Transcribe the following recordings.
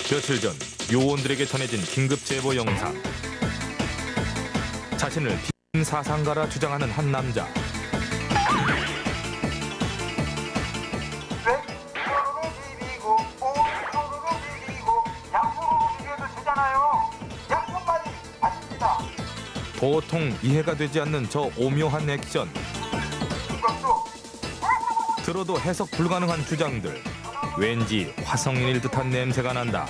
며칠 전 요원들에게 전해진 긴급 제보 영상. 자신을 비빔 사상가라 주장하는 한 남자. 왼손으로 비비고 오른손으로 비비고 양손으로 비벼도 되잖아요. 양손만이 아닙니다. 도통 이해가 되지 않는 저 오묘한 액션. 이것도 들어도 해석 불가능한 주장들. 왠지 화성인일 듯한 냄새가 난다.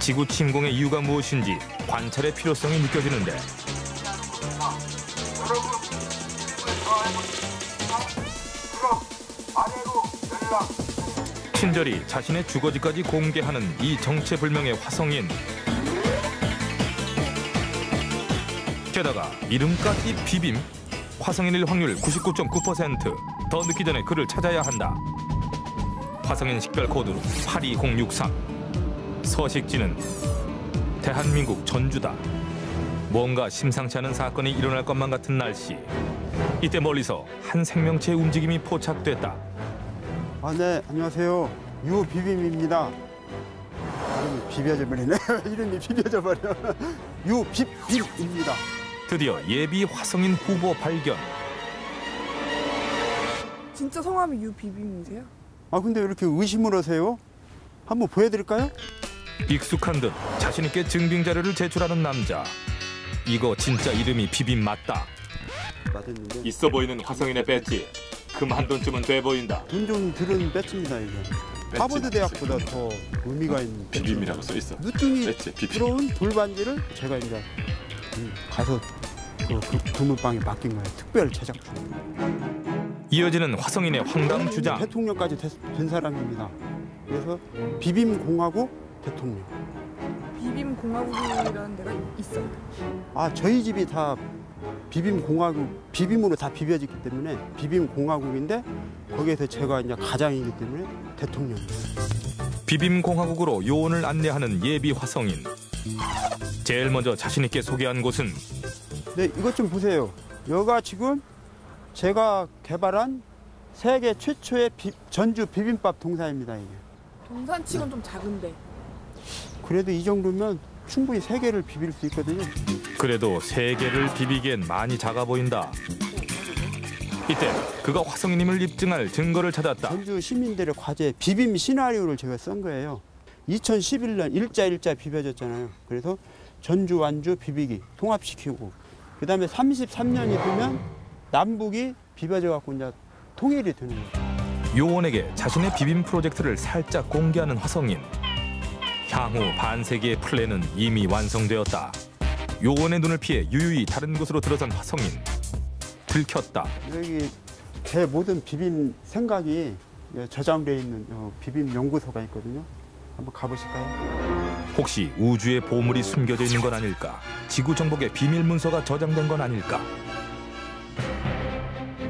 지구 침공의 이유가 무엇인지 관찰의 필요성이 느껴지는데 여러분 힘을 더해보십시오. 그럼 아래로 연락. 친절히 자신의 주거지까지 공개하는 이 정체불명의 화성인. 게다가 이름까지 비빔. 화성인일 확률 99.9%. 더 늦기 전에 그를 찾아야 한다. 화성인 식별 코드로 82063. 서식지는 대한민국 전주다. 뭔가 심상치 않은 사건이 일어날 것만 같은 날씨. 이때 멀리서 한 생명체의 움직임이 포착됐다. 네, 안녕하세요. 유비빔입니다. 이름이 비벼져 버리네. 이름이 비벼져 버려. 유비빔입니다. 드디어 예비 화성인 후보 발견. 진짜 성함이 유비빔이세요? 근데 왜 이렇게 의심을 하세요? 한번 보여드릴까요? 익숙한 듯 자신 있게 증빙 자료를 제출하는 남자. 이거 진짜 이름이 비빔 맞다. 맞았는데 있어 보이는 화성인의 배지. 금 한 돈쯤은 돼 보인다. 돈 좀 들은 배지입니다, 이게. 하버드 대학보다 더 의미가 있는 비빔이라고 써 있어. 누뚱이 배지, 비빔. 들어온 돌반지를 제가 이제 가서 그 금은방에 맡긴 거예요. 특별 제작 중. 이어지는 화성인의 황당 주장. 대통령까지 된 사람입니다. 그래서 비빔공화국 대통령. 비빔공화국이라는 데가 있어요. 저희 집이 다 비빔공화국, 비빔으로 다 비벼지기 때문에 비빔공화국인데 거기에서 제가 이제 가장이기 때문에 대통령이에요. 비빔공화국으로 요원을 안내하는 예비 화성인. 제일 먼저 자신 있게 소개한 곳은 네, 이것 좀 보세요. 여기가 지금 제가 개발한 세계 최초의 전주 비빔밥 동사입니다, 이게. 동산치곤 좀 작은데. 그래도 이 정도면 충분히 세 개를 비빌 수 있거든요. 그래도 세 개를 비비기엔 많이 작아 보인다. 이때 그가 화성인임을 입증할 증거를 찾았다. 전주 시민들의 과제 비빔 시나리오를 제가 쓴 거예요. 2011년 일자 비벼졌잖아요. 그래서 전주 완주 비비기 통합시키고 그다음에 33년이 되면 남북이 비벼져 갖고 이제 통일이 되는 거예요. 요원에게 자신의 비빔 프로젝트를 살짝 공개하는 화성인. 향후 반세기의 플랜은 이미 완성되었다. 요원의 눈을 피해 유유히 다른 곳으로 들어선 화성인. 들켰다. 여기 제 모든 비빔 생각이 저장되어 있는 비빔 연구소가 있거든요. 한번 가보실까요? 혹시 우주의 보물이 숨겨져 있는 건 아닐까? 지구 정복의 비밀 문서가 저장된 건 아닐까?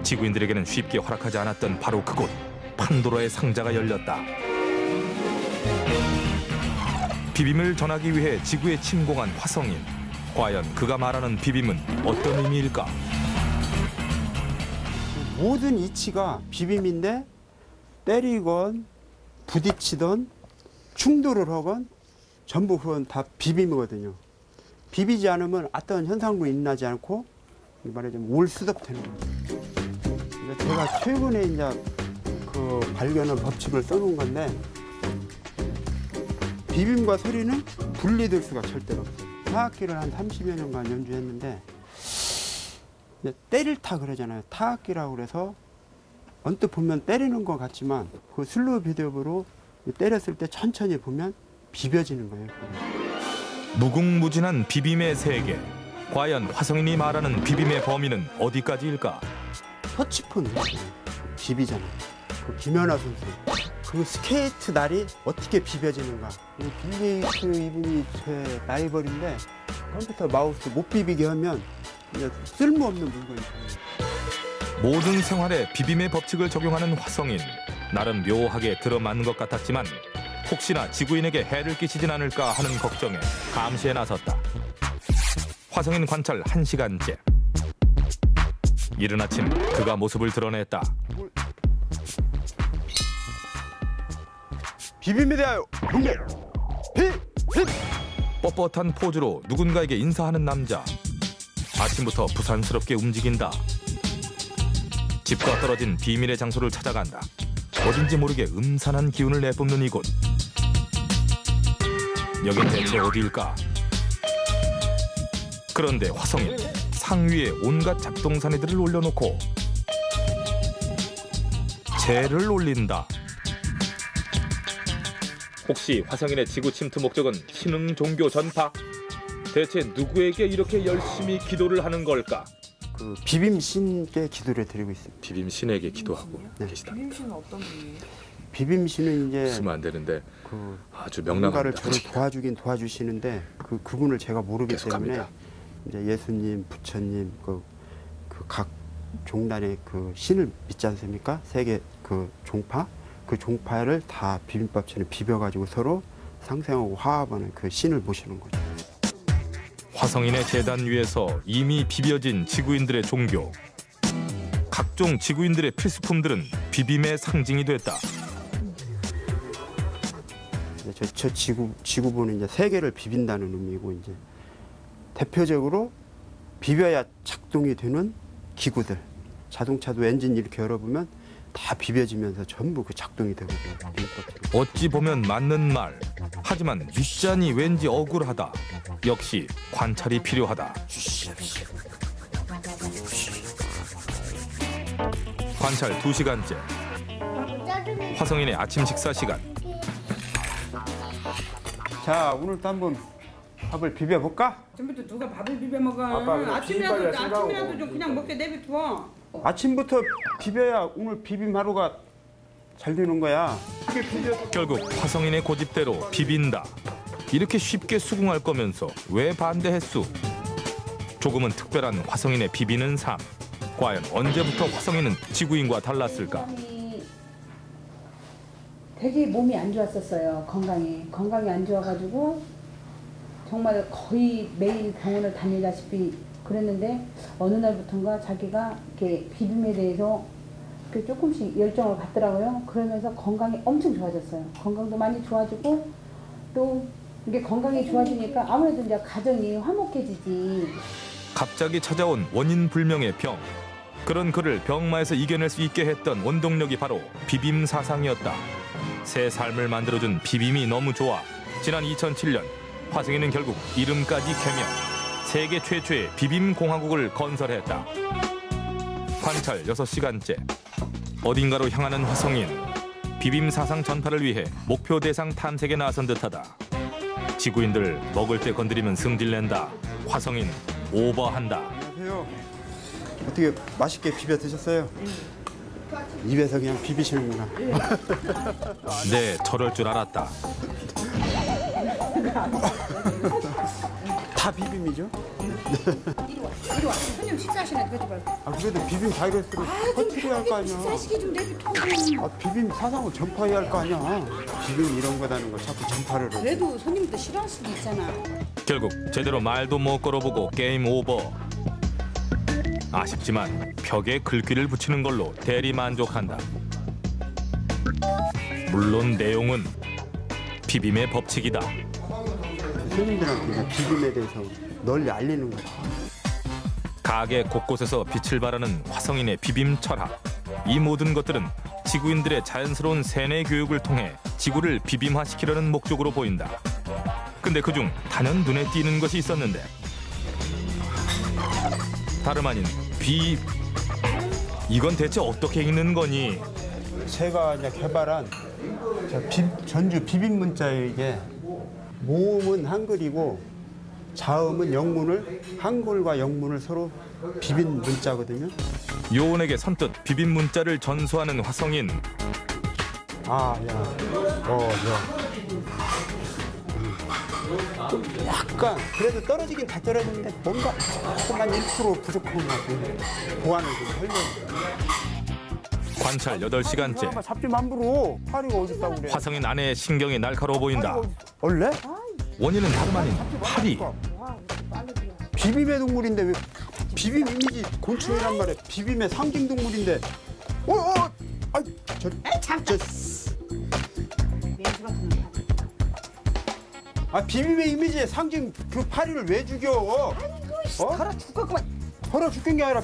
지구인들에게는 쉽게 허락하지 않았던 바로 그곳. 판도라의 상자가 열렸다. 비빔을 전하기 위해 지구에 침공한 화성인. 과연 그가 말하는 비빔은 어떤 의미일까? 모든 이치가 비빔인데 때리건 부딪히던 충돌을 하건 전부 그건 다 비빔이거든요. 비비지 않으면 어떤 현상도 일어나지 않고 말하자면 올수습되는 거예요. 그러니까 제가 최근에 이제 그 발견한 법칙을 써놓은 건데 비빔과 소리는 분리될 수가 절대로 없어요. 타악기를 한 30여 년간 연주했는데 때릴 타 그러잖아요. 타악기라고 그래서 언뜻 보면 때리는 것 같지만 그 슬로우 비디오로 때렸을 때 천천히 보면 비벼지는 거예요. 무궁무진한 비빔의 세계. 과연 화성인이 말하는 비빔의 범위는 어디까지일까? 터치폰 비비잖아요. 그 김연아 선수 그 스케이트 날이 어떻게 비벼지는가. 빌 게이츠 이분이 제 라이벌인데 컴퓨터 마우스 못 비비게 하면 그냥 쓸모없는 물건이에요. 모든 생활에 비빔의 법칙을 적용하는 화성인. 나름 묘하게 들어맞는 것 같았지만 혹시나 지구인에게 해를 끼치진 않을까 하는 걱정에 감시에 나섰다. 화성인 관찰 1시간째. 이른 아침 그가 모습을 드러냈다. 비빔에 대하여 경례! 뻣뻣한 포즈로 누군가에게 인사하는 남자. 아침부터 부산스럽게 움직인다. 집과 떨어진 비밀의 장소를 찾아간다. 어딘지 모르게 음산한 기운을 내뿜는 이곳. 여긴 대체 어디일까? 그런데 화성인 상위에 온갖 잡동사니들을 올려놓고 재를 올린다. 혹시 화성인의 지구 침투 목적은 신흥 종교 전파? 대체 누구에게 이렇게 열심히 기도를 하는 걸까? 그 비빔신께 기도를 드리고 있습니다. 비빔신에게 기도하고 네. 계시다. 비빔신은 어떤 분이에요? 비빔신은 이제 쓰면 안 되는데 그 아주 누군가를 명랑합니다. 저를 도와주긴 도와주시는데 그분을 제가 모르기 때문에 계속합니다. 이제 예수님, 부처님 그 각 종단의 그 신을 믿지 않습니까? 세계 그 종파 그 종파를 다 비빔밥처럼 비벼가지고 서로 상생하고 화합하는 그 신을 모시는 거죠. 화성인의 재단 위에서 이미 비벼진 지구인들의 종교. 각종 지구인들의 필수품들은 비빔의 상징이 됐다. 저 지구본은 이제 세계를 비빈다는 의미고 이제 대표적으로 비벼야 작동이 되는 기구들. 자동차도 엔진 이렇게 열어보면 다 비벼지면서 전부 그 작동이 되거든요. 비빔밥처럼. 어찌 보면 맞는 말. 하지만 윗잔이 왠지 억울하다. 역시 관찰이 필요하다. 관찰 2시간째. 화성인의 아침 식사 시간. 자, 오늘도 한번 밥을 비벼볼까? 아침부터 누가 밥을 비벼 먹어? 아빠, 그래, 아침이라도 비빔밥이야, 아침이라도 좀 그냥 먹게 내비둬. 아침부터 비벼야 오늘 비빔 하루가 잘 되는 거야. 결국 화성인의 고집대로 비빈다. 이렇게 쉽게 수긍할 거면서 왜 반대했수? 조금은 특별한 화성인의 비비는 삶. 과연 언제부터 화성인은 지구인과 달랐을까? 되게 몸이 안 좋았었어요. 건강이 안 좋아가지고 정말 거의 매일 병원을 다니다시피 그랬는데 어느 날부터인가 자기가 이렇게 비빔에 대해서 이렇게 조금씩 열정을 갖더라고요. 그러면서 건강이 엄청 좋아졌어요. 건강도 많이 좋아지고 또 이게 건강이 좋아지니까 아무래도 이제 가정이 화목해지지. 갑자기 찾아온 원인 불명의 병. 그런 그를 병마에서 이겨낼 수 있게 했던 원동력이 바로 비빔 사상이었다. 새 삶을 만들어준 비빔이 너무 좋아. 지난 2007년 화성인은 결국 이름까지 개명. 세계 최초의 비빔 공화국을 건설했다. 관찰 6시간째. 어딘가로 향하는 화성인. 비빔 사상 전파를 위해 목표 대상 탐색에 나선 듯하다. 지구인들 먹을 때 건드리면 승질낸다. 화성인 오버한다. 안녕하세요. 어떻게 맛있게 비벼 드셨어요? 입에서 그냥 비비시는구나. 네, 저럴 줄 알았다. 다 비빔이죠? 이리 와. 손님 식사하시나 그러지 말고. 아, 그래도 비빔 바이러스를 터뜨려야 할 거 아니야. 식사하시게 좀 내비둬. 아, 비빔 사상을 전파해야 할 거 아니야. 비빔 이런 거다는 걸 자꾸 전파를 해. 그래도 손님도 싫어할 수도 있잖아. 결국 제대로 말도 못 걸어보고 게임 오버. 아쉽지만 벽에 글귀를 붙이는 걸로 대리 만족한다. 물론 내용은 비빔의 법칙이다. 손님들한테 그냥 비빔에 대해서 널리 알리는 거야. 가게 곳곳에서 빛을 발하는 화성인의 비빔 철학. 이 모든 것들은 지구인들의 자연스러운 세뇌 교육을 통해 지구를 비빔화시키려는 목적으로 보인다. 근데 그중 단연 눈에 띄는 것이 있었는데 다름 아닌 이건 대체 어떻게 읽는 거니? 제가 이제 개발한 전주 비빔 문자예요. 이게 모음은 한글이고 자음은 영문을 한글과 영문을 서로 비빈 문자거든요. 요원에게 선뜻 비빔 문자를 전수하는 화성인. 좀 약간 그래도 떨어지긴 다 떨어지는데 뭔가 조금만 1% 부족한 것 같아요. 보완을 좀 하려고. 관찰 8시간째. 잡지 맘부로 파리가 어딨다고 그래. 화성인 아내의 신경이 날카로워 보인다. 원래? 원인은 다름 아닌 파리. 비빔의 동물인데 왜 비빔 이미지 곤충이란 말이야. 비빔의 상징 동물인데. 아 비빔의 이미지의 상징 그 파리를 왜 죽여? 어? 걸어 죽겠구만. 걸어 죽긴 게 아니라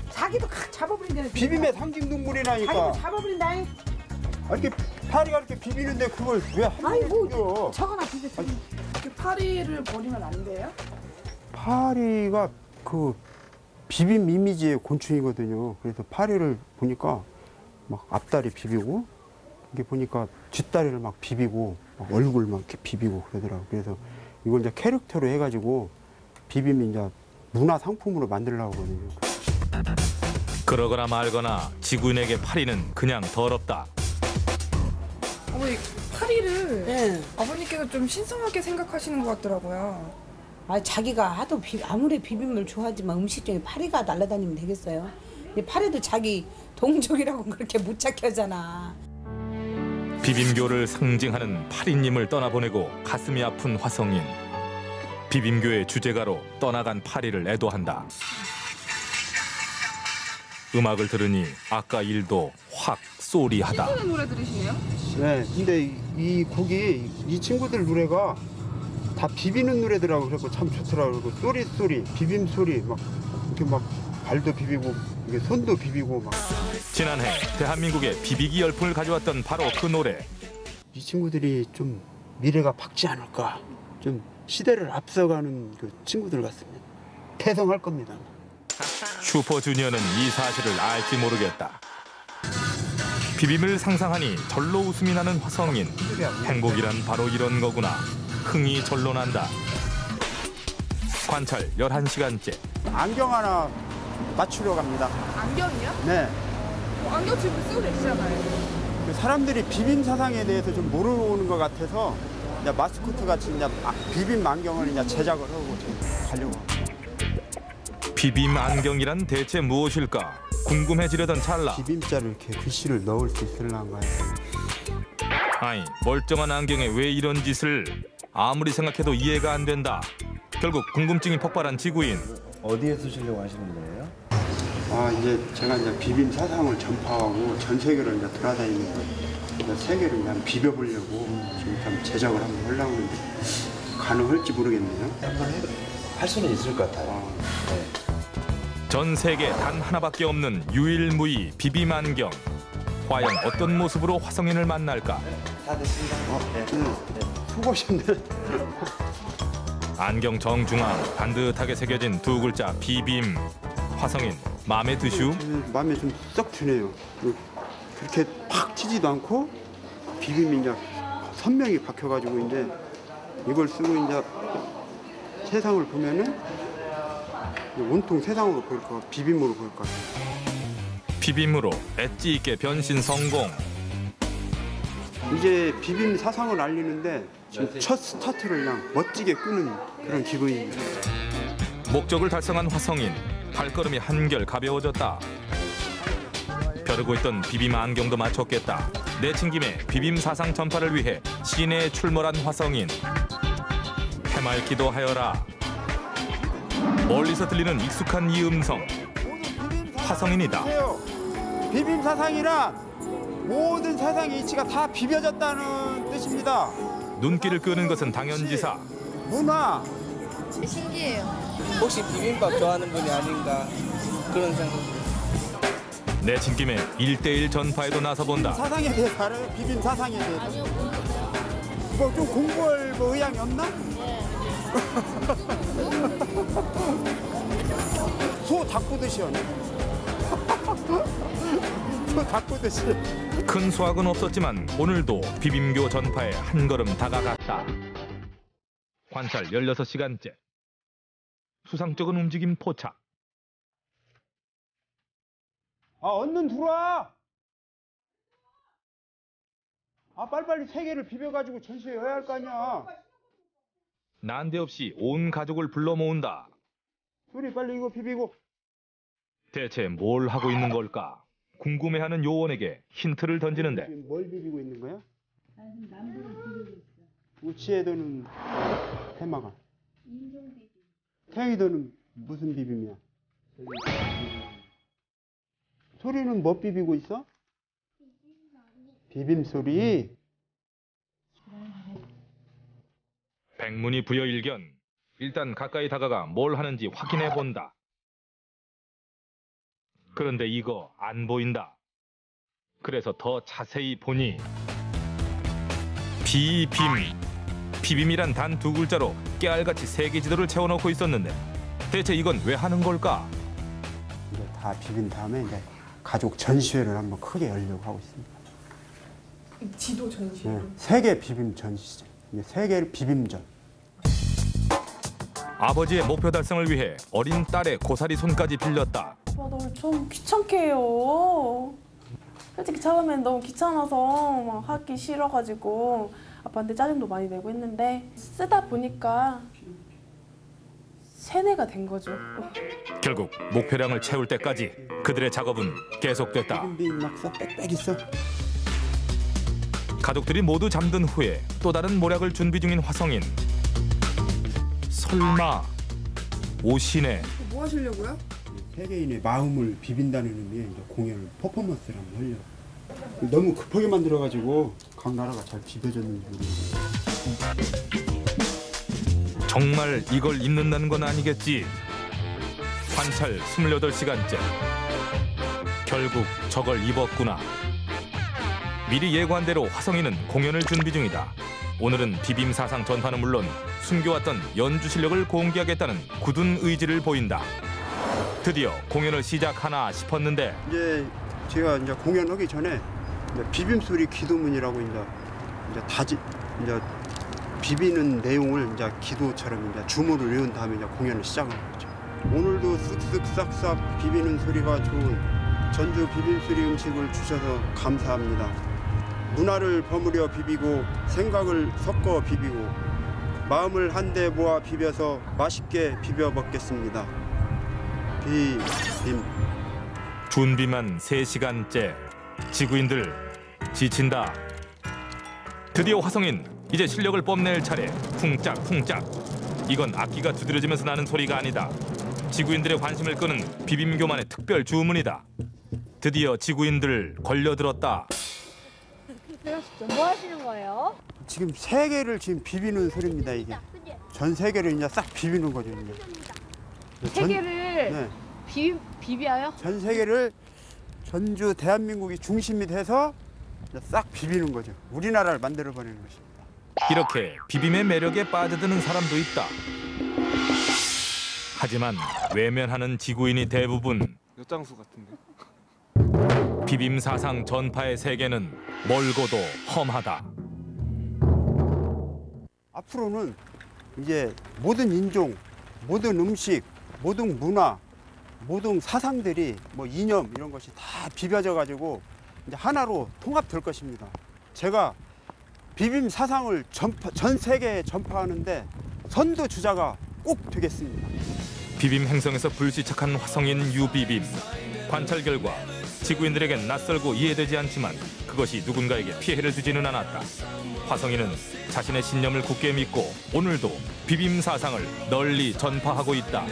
자기도 잡아버린다는. 비빔의 상징 동물이라니까. 자기도 잡아버린다. 아, 이렇게 파리가 이렇게 비비는데 그걸 왜 한번에 아이고, 죽여? 저거나 비벼. 그 파리를 버리면 안 돼요? 파리가 그 비빔 이미지의 곤충이거든요. 그래서 파리를 보니까 막 앞다리 비비고 이게 보니까 뒷다리를 막 비비고 막 얼굴 막 이렇게 비비고 그러더라고. 그래서 이걸 이제 캐릭터로 해가지고 비빔 이제 문화 상품으로 만들려고 하거든요. 그러거나 말거나 지구인에게 파리는 그냥 더럽다. 어머니 파리를 예. 아버님께서 좀 신성하게 생각하시는 것 같더라고요. 아 자기가 하도 아무리 비빔을 좋아하지만 음식 중에 파리가 날아다니면 되겠어요? 이 파리도 자기 동족이라고 그렇게 못 착하잖아. 비빔교를 상징하는 파리님을 떠나보내고 가슴이 아픈 화성인. 비빔교의 주제가로 떠나간 파리를 애도한다. 음악을 들으니 아까 일도 확 쏘리하다. 신선한 노래 들으시네요? 네, 근데 이 곡이 이 친구들 노래가 다 비비는 노래더라고. 그래서 참 좋더라고. 그리고 쏘리 비빔 소리 막 이렇게 막 발도 비비고 이게 손도 비비고 막. 지난해 대한민국에 비비기 열풍을 가져왔던 바로 그 노래. 이 친구들이 좀 미래가 밝지 않을까. 좀 시대를 앞서가는 그 친구들 같습니다. 태성할 겁니다. 슈퍼주니어는 이 사실을 알지 모르겠다. 비빔을 상상하니 절로 웃음이 나는 화성인. 행복이란 바로 이런 거구나. 흥이 절로 난다. 관찰 11시간째. 안경 하나 맞추러 갑니다. 안경이요? 네. 안경 지금 쓰고 계시잖아요. 그 사람들이 비빔 사상에 대해서 좀 모르는 것 같아서 이제 마스코트 같이 이제 비빔 안경을 이제 제작을 하고 지금 가려고. 비빔 안경이란 대체 무엇일까? 궁금해지려던 찰나. 비빔자를 이렇게 글씨를 넣을 수 있을란가요? 아니, 멀쩡한 안경에 왜 이런 짓을? 아무리 생각해도 이해가 안 된다. 결국 궁금증이 폭발한 지구인. 어디에 쓰시려고 하시는 거예요? 아 이제 제가 이제 비빔 사상을 전파하고 전 세계를 이제 돌아다니는 거. 이제 세계를 그냥 비벼보려고 지금 좀 제작을 한번 하려고 하는데 가능할지 모르겠네요. 한번 할 수는 있을 것 같아요. 전 세계 단 하나밖에 없는 유일무이 비빔 안경. 과연 어떤 모습으로 화성인을 만날까? 다 됐습니다. 수고하셨네. 안경 정중앙 반듯하게 새겨진 두 글자 비빔. 화성인 마음에 드슈? 마음에 좀 썩 드네요. 그렇게 팍 튀지도 않고 비빔이 이제 선명히 박혀가지고 이제 이걸 쓰고 이제 세상을 보면은 온통 세상으로 보일 거, 비빔으로 보일 것 같아요. 비빔으로 엣지 있게 변신 성공. 이제 비빔 사상을 알리는데 지금 첫 스타트를 그냥 멋지게 끄는 그런 기분입니다. 목적을 달성한 화성인. 발걸음이 한결 가벼워졌다. 벼르고 있던 비빔 안경도 맞췄겠다. 내친 김에 비빔 사상 전파를 위해 시내에 출몰한 화성인. 해맑기도 하여라. 멀리서 들리는 익숙한 이 음성. 화성인이다. 비빔 사상이란 모든 세상의 이치가 다 비벼졌다는 뜻입니다. 눈길을 끄는 것은 당연지사. 문화, 신기해요. 혹시 비빔밥 좋아하는 분이 아닌가 그런 생각. 내친 김에 1대1 전파에도 나서본다. 사상에 대해서 알아요? 비빔 사상에 대해서? 아니요, 모르겠어요. 뭐 좀 공부할 뭐 의향이 없나? 소 닭구듯이 하네. 소 닭구듯이. 큰 수확은 없었지만 오늘도 비빔교 전파에 한 걸음 다가갔다. 관찰 16시간째. 수상쩍은 움직임 포착. 아, 얼른 들어와! 아, 빨리빨리 세 개를 비벼가지고 전시회 해야 할 거 아니야. 난데없이 온 가족을 불러 모은다. 둘이 빨리 이거 비비고. 대체 뭘 하고 있는 걸까? 궁금해하는 요원에게 힌트를 던지는데 지금 뭘 비비고 있는 거야? 남부를 비비고 있어. 우치에도는 해마가. 태희도는 무슨 비빔이야? 소리는 뭐 비비고 있어? 비빔 소리. 행문이 부여일견. 일단 가까이 다가가 뭘 하는지 확인해 본다. 그런데 이거 안 보인다. 그래서 더 자세히 보니 비빔. 비빔이란 단 두 글자로 깨알같이 세계 지도를 채워넣고 있었는데 대체 이건 왜 하는 걸까? 이제 다 비빈 다음에 이제 가족 전시회를 한번 크게 열려고 하고 있습니다. 지도 전시. 네, 세계 비빔 전시죠. 이제 세계 비빔전. 아버지의 목표 달성을 위해 어린 딸의 고사리 손까지 빌렸다. 아빠 널 좀 귀찮게 해요. 솔직히 처음엔 너무 귀찮아서 막 하기 싫어가지고 아빠한테 짜증도 많이 내고 했는데 쓰다 보니까 세뇌가 된 거죠. 결국 목표량을 채울 때까지 그들의 작업은 계속됐다. 비빔 막사 빽빽 있어. 가족들이 모두 잠든 후에 또 다른 모략을 준비 중인 화성인. 설마 오시네. 뭐 하시려고요? 세계인의 마음을 비빈다는 의미의 이제 공연을 퍼포먼스를 한번 하려고. 너무 급하게 만들어가지고 각 나라가 잘 비벼졌는지 모르겠어요. 정말 이걸 입는다는 건 아니겠지. 관찰 28시간째. 결국 저걸 입었구나. 미리 예고한 대로 화성인은 공연을 준비 중이다. 오늘은 비빔 사상 전파는 물론 숨겨왔던 연주 실력을 공개하겠다는 굳은 의지를 보인다. 드디어 공연을 시작하나 싶었는데 이제 제가 이제 공연하기 전에 이제 비빔소리 기도문이라고 이제 비비는 내용을 이제 기도처럼 이제 주문을 외운 다음에 이제 공연을 시작하는 거죠. 오늘도 쓱쓱 싹싹 비비는 소리가 좋은 전주 비빔소리 음식을 주셔서 감사합니다. 문화를 버무려 비비고 생각을 섞어 비비고 마음을 한데 모아 비벼서 맛있게 비벼 먹겠습니다. 비빔. 준비만 3시간째. 지구인들 지친다. 드디어 화성인 이제 실력을 뽐낼 차례. 쿵짝쿵짝. 이건 악기가 두드려지면서 나는 소리가 아니다. 지구인들의 관심을 끄는 비빔교만의 특별 주문이다. 드디어 지구인들 걸려들었다. 뭐 하시는 거예요? 지금 세계를 지금 비비는 소리입니다. 이게 전 세계를 이제 싹 비비는 거죠. 이제. 세계를 네. 비벼요? 전 세계를 전주 대한민국이 중심이 돼서 이제 싹 비비는 거죠. 우리나라를 만들어 버리는 것입니다. 이렇게 비빔의 매력에 빠져드는 사람도 있다. 하지만 외면하는 지구인이 대부분. 엿장수 같은데. 비빔 사상 전파의 세계는 멀고도 험하다. 앞으로는 이제 모든 인종, 모든 음식, 모든 문화, 모든 사상들이 뭐 이념 이런 것이 다 비벼져 가지고 이제 하나로 통합될 것입니다. 제가 비빔 사상을 전 세계에 전파하는데 선도 주자가 꼭 되겠습니다. 비빔 행성에서 불시착한 화성인 유비빔. 관찰 결과 지구인들에겐 낯설고 이해되지 않지만 그것이 누군가에게 피해를 주지는 않았다. 화성인은 자신의 신념을 굳게 믿고 오늘도 비빔 사상을 널리 전파하고 있다.